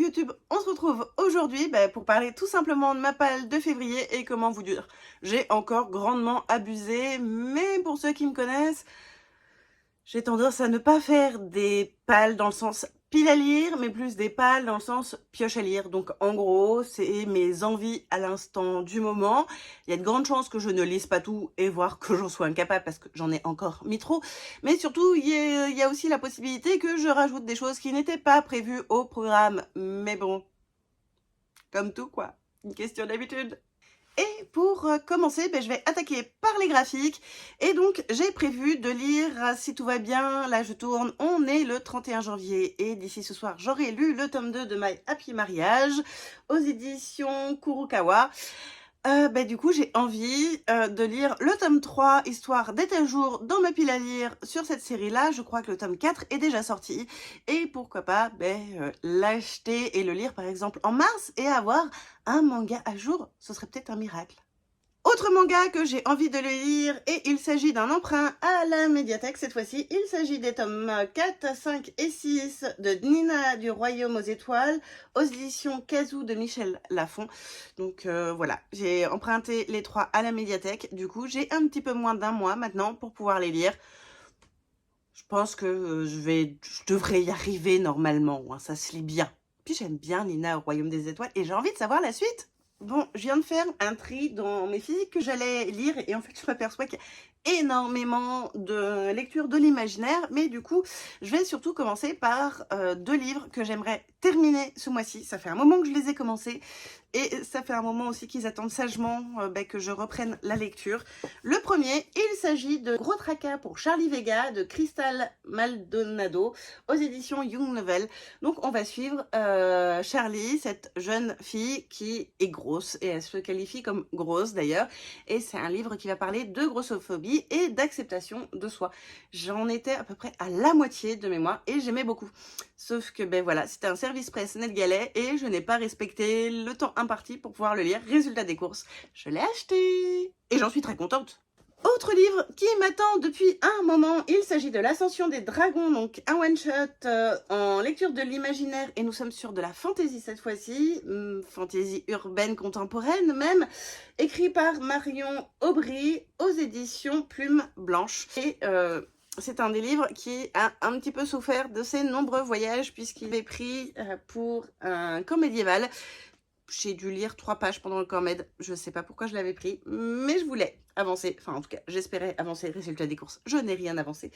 YouTube, on se retrouve aujourd'hui pour parler tout simplement de ma palle de février et comment vous dire. J'ai encore grandement abusé, mais pour ceux qui me connaissent, j'ai tendance à ne pas faire des pales dans le sens pile à lire, mais plus des pales dans le sens pioche à lire. Donc en gros, c'est mes envies à l'instant du moment. Il y a de grandes chances que je ne lise pas tout et voire que j'en sois incapable parce que j'en ai encore mis trop. Mais surtout, il y a aussi la possibilité que je rajoute des choses qui n'étaient pas prévues au programme. Mais bon, comme tout quoi, une question d'habitude. Et pour commencer, je vais attaquer par les graphiques. Et donc, j'ai prévu de lire, si tout va bien, là je tourne, on est le 31 janvier. Et d'ici ce soir, j'aurai lu le tome 2 de My Happy Marriage aux éditions Kurokawa. Du coup, j'ai envie de lire le tome 3, histoire d'être à jour dans ma pile à lire sur cette série-là. Je crois que le tome 4 est déjà sorti. Et pourquoi pas l'acheter et le lire par exemple en mars et avoir un manga à jour. Ce serait peut-être un miracle. Autre manga que j'ai envie de lire, et il s'agit d'un emprunt à la médiathèque cette fois-ci. Il s'agit des tomes 4, 5 et 6 de Nina du Royaume aux Étoiles, aux éditions Kazoo de Michel Lafon. Donc voilà, j'ai emprunté les 3 à la médiathèque. Du coup, j'ai un petit peu moins d'un mois maintenant pour pouvoir les lire. Je pense que je devrais y arriver normalement, hein, ça se lit bien. Puis j'aime bien Nina au Royaume des Étoiles et j'ai envie de savoir la suite. Bon, je viens de faire un tri dans mes physiques que j'allais lire et en fait je m'aperçois qu'il y a énormément de lecture de l'imaginaire, mais du coup je vais surtout commencer par 2 livres que j'aimerais terminer ce mois-ci. Ça fait un moment que je les ai commencés et ça fait un moment aussi qu'ils attendent sagement que je reprenne la lecture. Le premier, il s'agit de Gros Tracas pour Charlie Vega de Crystal Maldonado aux éditions Young Novel. Donc on va suivre Charlie, cette jeune fille qui est grosse et elle se qualifie comme grosse d'ailleurs. Et c'est un livre qui va parler de grossophobie et d'acceptation de soi. J'en étais à peu près à la moitié de mémoire et j'aimais beaucoup. Sauf que voilà, c'était un service presse NetGalley et je n'ai pas respecté le temps imparti pour pouvoir le lire. Résultat des courses, je l'ai acheté et j'en suis très contente. Autre livre qui m'attend depuis un moment, il s'agit de l'Ascension des Dragons, donc un one-shot en lecture de l'imaginaire, et nous sommes sur de la fantasy cette fois-ci, fantasy urbaine contemporaine même, écrit par Marion Aubry aux éditions Plume Blanche. Et c'est un des livres qui a un petit peu souffert de ses nombreux voyages puisqu'il est pris pour un camp médiéval. J'ai dû lire 3 pages pendant le corps med. Je sais pas pourquoi je l'avais pris, mais je voulais avancer. Enfin, en tout cas, j'espérais avancer. Résultat des courses, je n'ai rien avancé.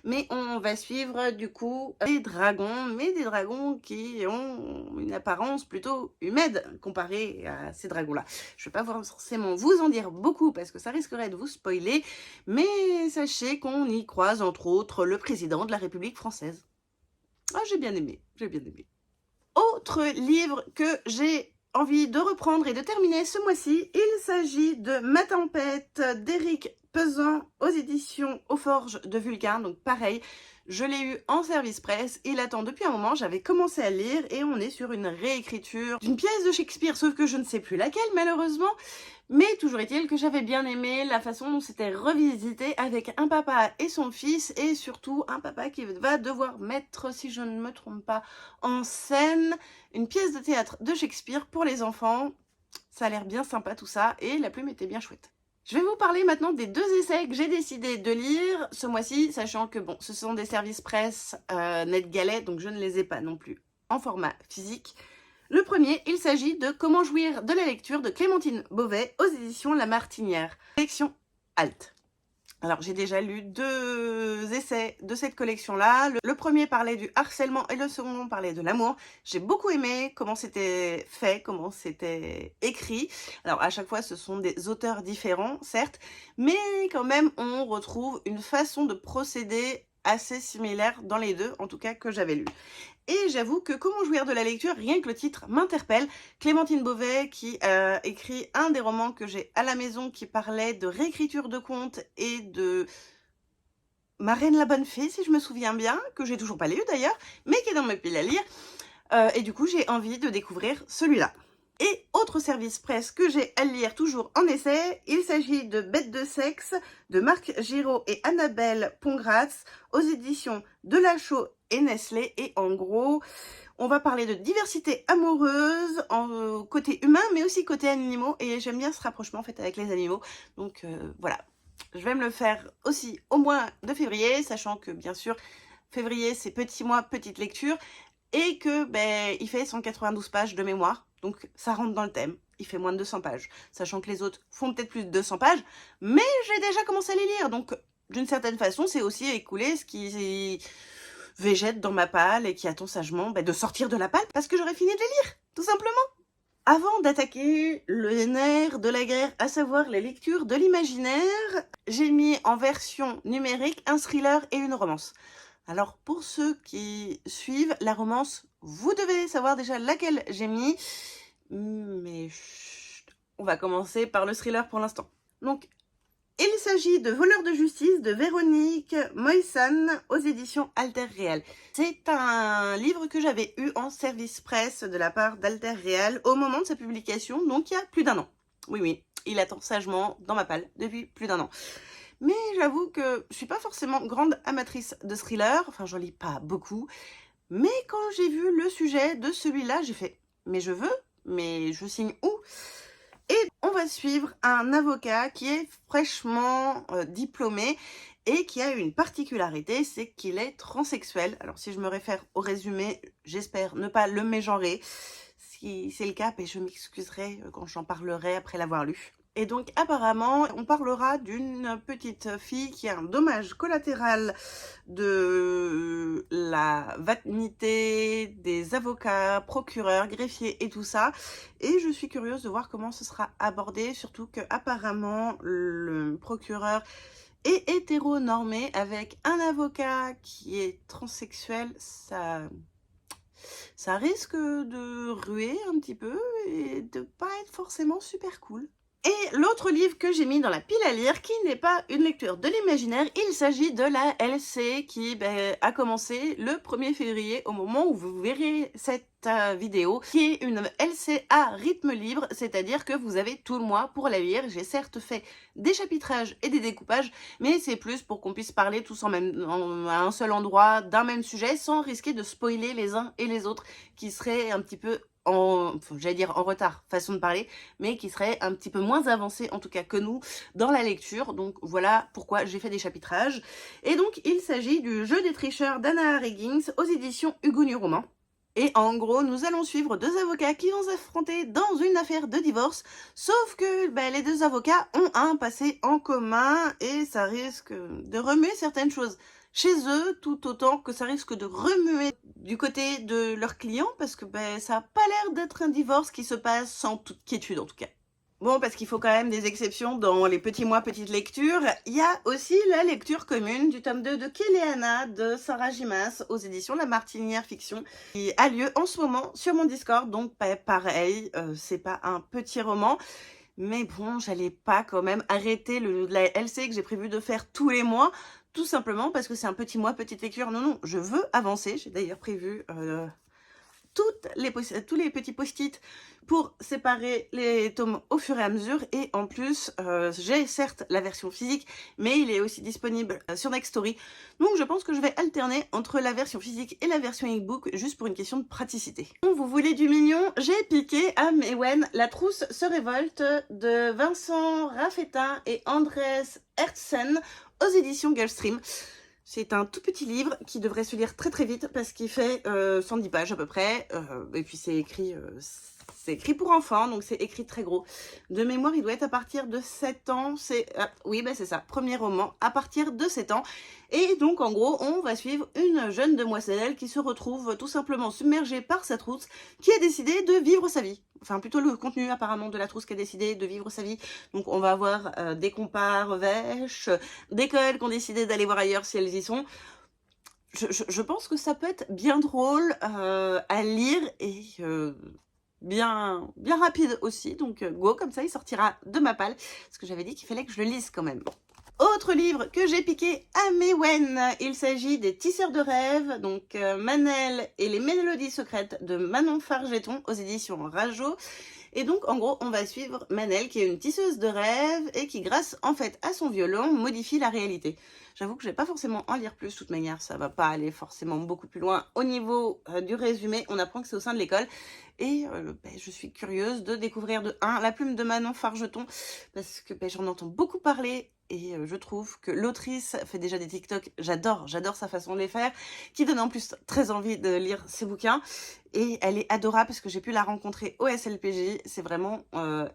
Mais on va suivre, du coup, des dragons, mais des dragons qui ont une apparence plutôt humaine comparée à ces dragons-là. Je ne vais pas forcément vous en dire beaucoup parce que ça risquerait de vous spoiler, mais sachez qu'on y croise, entre autres, le président de la République française. Ah, j'ai bien aimé, j'ai bien aimé. Autre livre que j'ai envie de reprendre et de terminer ce mois-ci, il s'agit de Ma Tempête d'Éric Pesant aux éditions Aux Forges de Vulcain. Donc pareil, je l'ai eu en service presse, il attend depuis un moment, j'avais commencé à lire et on est sur une réécriture d'une pièce de Shakespeare, sauf que je ne sais plus laquelle malheureusement. Mais toujours est-il que j'avais bien aimé la façon dont c'était revisité avec un papa et son fils, et surtout un papa qui va devoir mettre, si je ne me trompe pas, en scène une pièce de théâtre de Shakespeare pour les enfants. Ça a l'air bien sympa tout ça, et la plume était bien chouette. Je vais vous parler maintenant des 2 essais que j'ai décidé de lire ce mois-ci, sachant que ce sont des services presse NetGalley, donc je ne les ai pas non plus en format physique. Le premier, il s'agit de Comment jouir de la lecture de Clémentine Beauvais aux éditions La Martinière, collection Alt. Alors j'ai déjà lu 2 essais de cette collection-là. Le premier parlait du harcèlement et le second parlait de l'amour. J'ai beaucoup aimé comment c'était fait, comment c'était écrit. Alors à chaque fois ce sont des auteurs différents, certes, mais quand même on retrouve une façon de procéder assez similaire dans les 2, en tout cas que j'avais lu. Et j'avoue que Comment jouir de la lecture, rien que le titre m'interpelle. Clémentine Beauvais qui a écrit un des romans que j'ai à la maison qui parlait de réécriture de contes et de Ma Reine la Bonne Fée, si je me souviens bien, que j'ai toujours pas lu d'ailleurs, mais qui est dans ma pile à lire. Et du coup, j'ai envie de découvrir celui-là. Et autre service presse que j'ai à lire toujours en essai, il s'agit de Bêtes de sexe de Marc Giraud et Annabelle Pongratz aux éditions Delachaux et Nestlé. Et en gros, on va parler de diversité amoureuse, en côté humain, mais aussi côté animaux. Et j'aime bien ce rapprochement en fait avec les animaux. Donc voilà, je vais me le faire aussi au mois de février, sachant que bien sûr, février c'est petit mois, petite lecture. Et que il fait 192 pages de mémoire, donc ça rentre dans le thème. Il fait moins de 200 pages, sachant que les autres font peut-être plus de 200 pages, mais j'ai déjà commencé à les lire, donc d'une certaine façon, c'est aussi écouler ce qui végète dans ma palle et qui attend sagement de sortir de la palle, parce que j'aurais fini de les lire, tout simplement. Avant d'attaquer le nerf de la guerre, à savoir les lectures de l'imaginaire, j'ai mis en version numérique un thriller et une romance. Alors, pour ceux qui suivent la romance, vous devez savoir déjà laquelle j'ai mis. Mais chut, on va commencer par le thriller pour l'instant. Donc, il s'agit de Voleurs de justice de Véronique Moissan aux éditions Alter Réal. C'est un livre que j'avais eu en service presse de la part d'Alter Réal au moment de sa publication, donc il y a plus d'1 an. Oui, il attend sagement dans ma palle depuis plus d'1 an. Mais j'avoue que je suis pas forcément grande amatrice de thriller, enfin j'en lis pas beaucoup, mais quand j'ai vu le sujet de celui-là, j'ai fait « mais je veux, mais je signe où ?» Et on va suivre un avocat qui est fraîchement diplômé et qui a une particularité, c'est qu'il est transsexuel. Alors si je me réfère au résumé, j'espère ne pas le mégenrer. Si c'est le cas, je m'excuserai quand j'en parlerai après l'avoir lu. Et donc apparemment, on parlera d'une petite fille qui a un dommage collatéral de la vanité des avocats, procureurs, greffiers et tout ça. Et je suis curieuse de voir comment ce sera abordé, surtout que apparemment le procureur est hétéronormé avec un avocat qui est transsexuel. Ça risque de ruer un petit peu et de pas être forcément super cool. Et l'autre livre que j'ai mis dans la pile à lire, qui n'est pas une lecture de l'imaginaire, il s'agit de la LC qui a commencé le 1er février au moment où vous verrez cette vidéo, qui est une LC à rythme libre, c'est-à-dire que vous avez tout le mois pour la lire. J'ai certes fait des chapitrages et des découpages, mais c'est plus pour qu'on puisse parler tous à un seul endroit d'un même sujet sans risquer de spoiler les uns et les autres qui seraient un petit peu j'allais dire en retard, façon de parler, mais qui serait un petit peu moins avancé en tout cas que nous dans la lecture. Donc voilà pourquoi j'ai fait des chapitrages. Et donc il s'agit du Jeu des tricheurs d'Anna Higgins aux éditions Hugo New Roman. Et en gros, nous allons suivre deux avocats qui vont s'affronter dans une affaire de divorce, sauf que les deux avocats ont un passé en commun et ça risque de remuer certaines choses chez eux, tout autant que ça risque de remuer du côté de leurs clients, parce que ça n'a pas l'air d'être un divorce qui se passe sans toute quiétude en tout cas. Bon, parce qu'il faut quand même des exceptions dans les petits mois, petites lectures. Il y a aussi la lecture commune du tome 2 de Kéléana de Sarah Gimas aux éditions La Martinière Fiction, qui a lieu en ce moment sur mon Discord. Donc pareil, c'est pas un petit roman. Mais bon, j'allais pas quand même arrêter la LC que j'ai prévu de faire tous les mois, tout simplement parce que c'est un petit mois, petite lecture. Non, je veux avancer. J'ai d'ailleurs prévu tous les petits post-it pour séparer les tomes au fur et à mesure. Et en plus, j'ai certes la version physique, mais il est aussi disponible sur Nextory. Donc je pense que je vais alterner entre la version physique et la version e-book, juste pour une question de praticité. Donc, vous voulez du mignon? J'ai piqué à Mewen La trousse se révolte de Vincent Raffetin et Andrés Hertzen aux éditions Gulfstream. C'est un tout petit livre qui devrait se lire très très vite parce qu'il fait 110 pages à peu près. Et puis c'est écrit pour enfants, donc c'est écrit très gros. De mémoire, il doit être à partir de 7 ans. Oui, c'est ça, premier roman, à partir de 7 ans. Et donc, en gros, on va suivre une jeune demoiselle qui se retrouve tout simplement submergée par sa trousse, qui a décidé de vivre sa vie. Enfin, plutôt le contenu apparemment de la trousse qui a décidé de vivre sa vie. Donc, on va avoir des comparses vêches, d'écoles qui ont décidé d'aller voir ailleurs si elles y sont. Je pense que ça peut être bien drôle à lire et bien rapide aussi. Donc, go, comme ça, il sortira de ma palle. Parce que j'avais dit qu'il fallait que je le lise quand même. Autre livre que j'ai piqué à Mewen, il s'agit des Tisseurs de rêves, donc Manel et les mélodies secrètes de Manon Fargeton aux éditions Rajo. Et donc en gros on va suivre Manel qui est une tisseuse de rêves et qui grâce en fait à son violon modifie la réalité. J'avoue que je vais pas forcément en lire plus, de toute manière, ça va pas aller forcément beaucoup plus loin. Au niveau du résumé, on apprend que c'est au sein de l'école. Et je suis curieuse de découvrir de 1 La plume de Manon Fargeton, parce que j'en entends beaucoup parler. Et je trouve que l'autrice fait déjà des TikTok, j'adore sa façon de les faire, qui donne en plus très envie de lire ses bouquins. Et elle est adorable parce que j'ai pu la rencontrer au SLPJ. C'est vraiment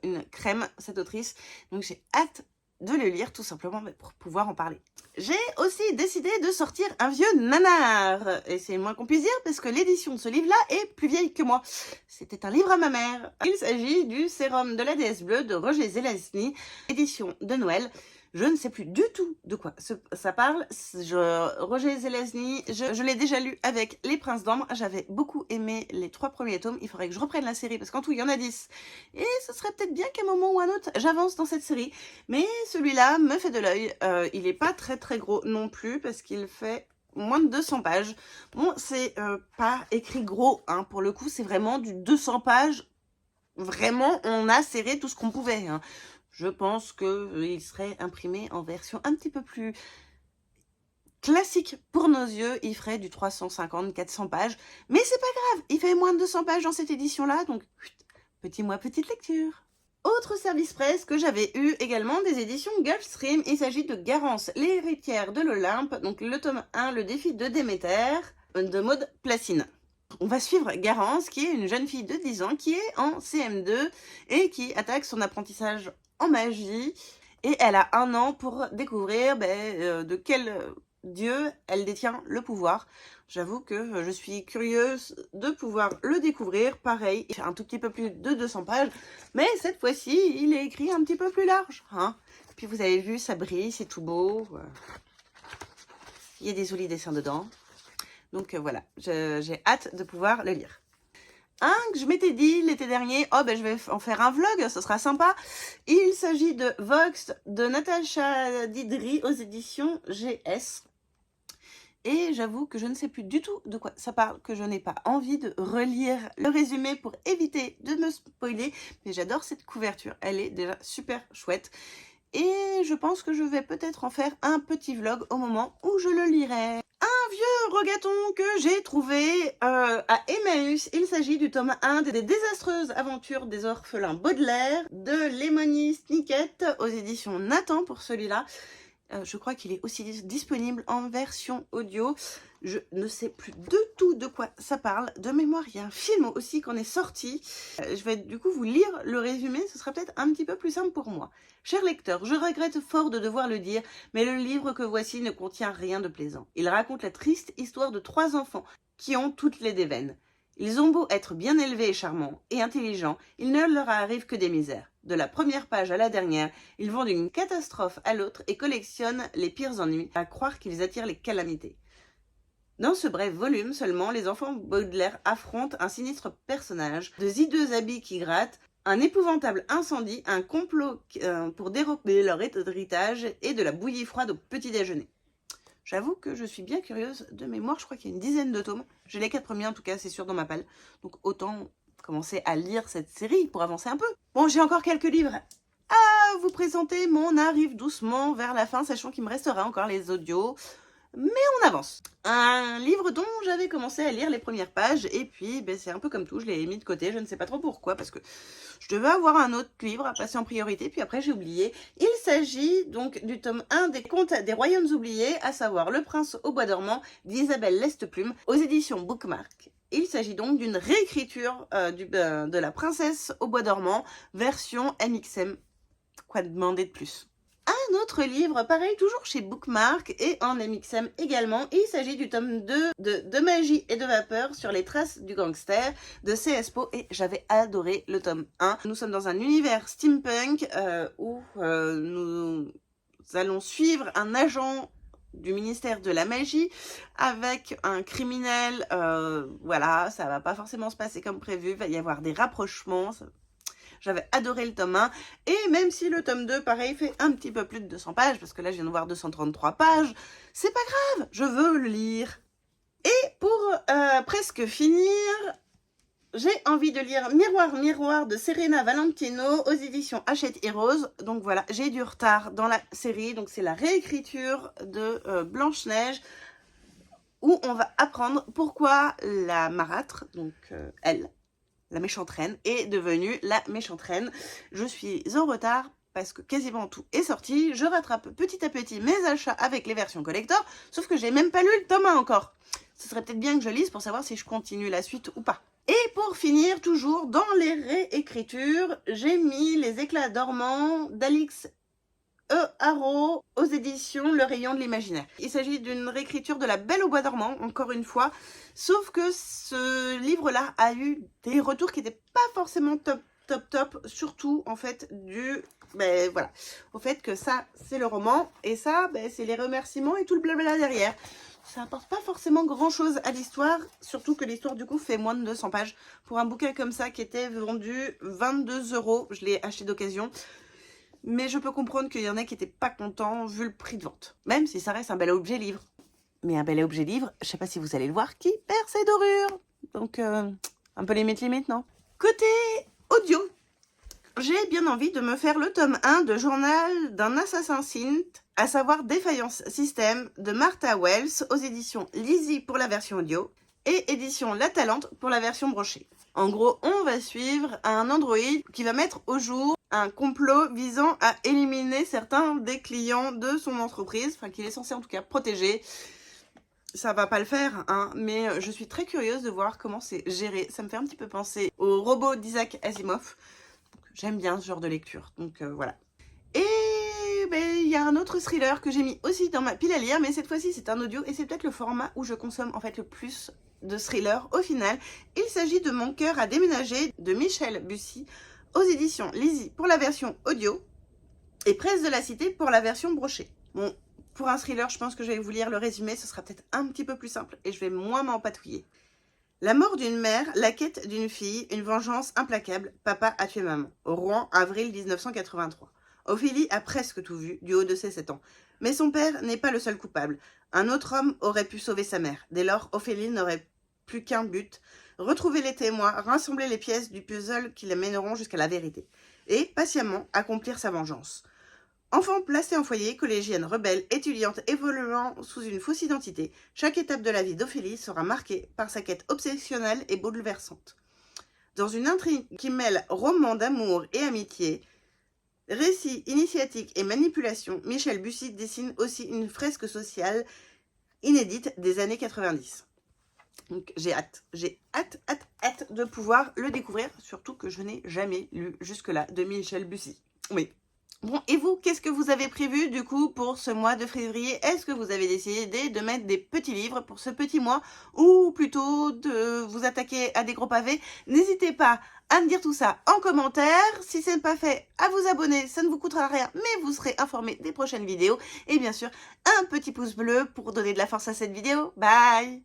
une crème, cette autrice. Donc j'ai hâte de le lire, tout simplement pour pouvoir en parler. J'ai aussi décidé de sortir un vieux nanar. Et c'est le moins qu'on puisse dire parce que l'édition de ce livre-là est plus vieille que moi. C'était un livre à ma mère. Il s'agit du Sérum de la déesse bleue de Roger Zelazny, édition de Noël. Je ne sais plus du tout de quoi ça parle. Roger Zelazny, je l'ai déjà lu avec Les Princes d'Ambre. J'avais beaucoup aimé les 3 premiers tomes. Il faudrait que je reprenne la série parce qu'en tout, il y en a 10. Et ce serait peut-être bien qu'à un moment ou à un autre, j'avance dans cette série. Mais celui-là me fait de l'œil. Il n'est pas très très gros non plus parce qu'il fait moins de 200 pages. Bon, c'est pas écrit gros, hein. Pour le coup, c'est vraiment du 200 pages. Vraiment, on a serré tout ce qu'on pouvait, hein. Je pense qu'il serait imprimé en version un petit peu plus classique pour nos yeux. Il ferait du 350-400 pages. Mais c'est pas grave, il fait moins de 200 pages dans cette édition-là. Donc, petit mois, petite lecture. Autre service presse que j'avais eu également des éditions Gulfstream. Il s'agit de Garance, l'héritière de l'Olympe. Donc, le tome 1, le défi de Déméter, de Maud Placine. On va suivre Garance, qui est une jeune fille de 10 ans, qui est en CM2 et qui attaque son apprentissage en magie. Et elle a 1 an pour découvrir de quel dieu elle détient le pouvoir. J'avoue que je suis curieuse de pouvoir le découvrir. Pareil, il fait un tout petit peu plus de 200 pages, mais cette fois-ci, il est écrit un petit peu plus large, hein. Puis vous avez vu, ça brille, c'est tout beau. Il y a des jolis dessins dedans. Donc voilà, j'ai hâte de pouvoir le lire. Un que je m'étais dit l'été dernier, je vais en faire un vlog, ce sera sympa. Il s'agit de Vox de Natacha Didri aux éditions GS. Et j'avoue que je ne sais plus du tout de quoi ça parle, que je n'ai pas envie de relire le résumé pour éviter de me spoiler. Mais j'adore cette couverture, elle est déjà super chouette. Et je pense que je vais peut-être en faire un petit vlog au moment où je le lirai. Un vieux rogaton que j'ai trouvé à Emmaüs. Il s'agit du tome 1 des désastreuses aventures des orphelins Baudelaire de Lemony Snicket aux éditions Nathan pour celui-là. Je crois qu'il est aussi disponible en version audio. Je ne sais plus du tout de quoi ça parle. De mémoire, il y a un film aussi qu'on est sorti. Je vais du coup vous lire le résumé. Ce sera peut-être un petit peu plus simple pour moi. Cher lecteur, je regrette fort de devoir le dire, mais le livre que voici ne contient rien de plaisant. Il raconte la triste histoire de 3 enfants qui ont toutes les déveines. Ils ont beau être bien élevés et charmants et intelligents, il ne leur arrive que des misères. De la première page à la dernière, ils vont d'une catastrophe à l'autre et collectionnent les pires ennuis, à croire qu'ils attirent les calamités. Dans ce bref volume seulement, les enfants Baudelaire affrontent un sinistre personnage, de hideux habits qui grattent, un épouvantable incendie, un complot pour dérober leur héritage et de la bouillie froide au petit déjeuner. J'avoue que je suis bien curieuse de mémoire, je crois qu'il y a une dizaine de tomes. J'ai les 4 premiers en tout cas, c'est sûr, dans ma palle. Donc autant commencer à lire cette série pour avancer un peu. Bon, j'ai encore quelques livres à vous présenter, mais on arrive doucement vers la fin, sachant qu'il me restera encore les audios. Mais on avance. Un livre dont j'avais commencé à lire les premières pages et puis c'est un peu comme tout, je l'ai mis de côté, je ne sais pas trop pourquoi parce que je devais avoir un autre livre à passer en priorité puis après j'ai oublié. Il s'agit donc du tome 1 des Contes des Royaumes oubliés, à savoir Le Prince au bois dormant d'Isabelle Lesteplume aux éditions Bookmark. Il s'agit donc d'une réécriture de La Princesse au bois dormant version MXM. Quoi demander de plus? Un autre livre, pareil, toujours chez Bookmark et en MXM également. Il s'agit du tome 2 de Magie et de Vapeur sur les traces du gangster de CSPO et j'avais adoré le tome 1. Nous sommes dans un univers steampunk où nous allons suivre un agent du ministère de la magie avec un criminel. Voilà, ça va pas forcément se passer comme prévu, il va y avoir des rapprochements. J'avais adoré le tome 1. Et même si le tome 2, pareil, fait un petit peu plus de 200 pages, parce que là, je viens de voir 233 pages, c'est pas grave, je veux le lire. Et pour presque finir, J'ai envie de lire Miroir, Miroir de Serena Valentino aux éditions Hachette Heroes. Donc voilà, j'ai du retard dans la série. Donc c'est la réécriture de Blanche-Neige où on va apprendre pourquoi la marâtre, donc elle, la méchante reine, est devenue la méchante reine. Je suis en retard parce que quasiment tout est sorti. Je rattrape petit à petit mes achats avec les versions collector, sauf que j'ai même pas lu le tome 1 encore. Ce serait peut-être bien que je lise pour savoir si je continue la suite ou pas. Et pour finir, toujours dans les réécritures, j'ai mis Les éclats dormants d'Alix Haro aux éditions Le Rayon de l'Imaginaire. Il s'agit d'une réécriture de La Belle au bois dormant, encore une fois, sauf que ce livre-là a eu des retours qui n'étaient pas forcément top, surtout en fait voilà, au fait que ça c'est le roman et ça c'est les remerciements et tout le blabla derrière. Ça apporte pas forcément grand chose à l'histoire, surtout que l'histoire du coup fait moins de 200 pages. Pour un bouquin comme ça qui était vendu 22 €, je l'ai acheté d'occasion. Mais je peux comprendre qu'il y en a qui n'étaient pas contents vu le prix de vente. Même si ça reste un bel objet livre. Mais un bel objet livre, je sais pas si vous allez le voir, qui perd ses dorures. Donc un peu limite, non? Côté audio, j'ai bien envie de me faire le tome 1 de Journal d'un assassin Synth, à savoir Défaillance Système de Martha Wells aux éditions Lizzie pour la version audio et édition La Talente pour la version brochée. En gros, on va suivre un androïde qui va mettre au jour un complot visant à éliminer certains des clients de son entreprise, enfin qu'il est censé en tout cas protéger. Ça va pas le faire, hein, mais je suis très curieuse de voir comment c'est géré. Ça me fait un petit peu penser au robot d'Isaac Asimov. J'aime bien ce genre de lecture, donc voilà. Et il y a un autre thriller que j'ai mis aussi dans ma pile à lire, mais cette fois-ci c'est un audio et c'est peut-être le format où je consomme en fait le plus de thrillers au final. Il s'agit de Mon cœur a déménagé de Michel Bussy aux éditions Lizzie pour la version audio et Presse de la Cité pour la version brochée. Bon, pour un thriller, je pense que je vais vous lire le résumé, ce sera peut-être un petit peu plus simple et je vais moins m'empatouiller. La mort d'une mère, la quête d'une fille, une vengeance implacable, papa a tué maman. Rouen, avril 1983. Ophélie a presque tout vu, du haut de ses 7 ans. Mais son père n'est pas le seul coupable. Un autre homme aurait pu sauver sa mère. Dès lors, Ophélie n'aurait plus qu'un but, retrouver les témoins, rassembler les pièces du puzzle qui la mèneront jusqu'à la vérité, et patiemment accomplir sa vengeance. Enfant placée en foyer, collégienne rebelle, étudiante évoluant sous une fausse identité, chaque étape de la vie d'Ophélie sera marquée par sa quête obsessionnelle et bouleversante. Dans une intrigue qui mêle roman d'amour et amitié, récit initiatique et manipulation, Michel Bussy dessine aussi une fresque sociale inédite des années 90. Donc j'ai hâte de pouvoir le découvrir, surtout que je n'ai jamais lu jusque-là de Michel Bussy. Oui. Bon, et vous, qu'est-ce que vous avez prévu du coup pour ce mois de février? Est-ce que vous avez décidé de mettre des petits livres pour ce petit mois ou plutôt de vous attaquer à des gros pavés? N'hésitez pas à me dire tout ça en commentaire. Si ce n'est pas fait, à vous abonner, ça ne vous coûtera rien, mais vous serez informé des prochaines vidéos. Et bien sûr, un petit pouce bleu pour donner de la force à cette vidéo. Bye!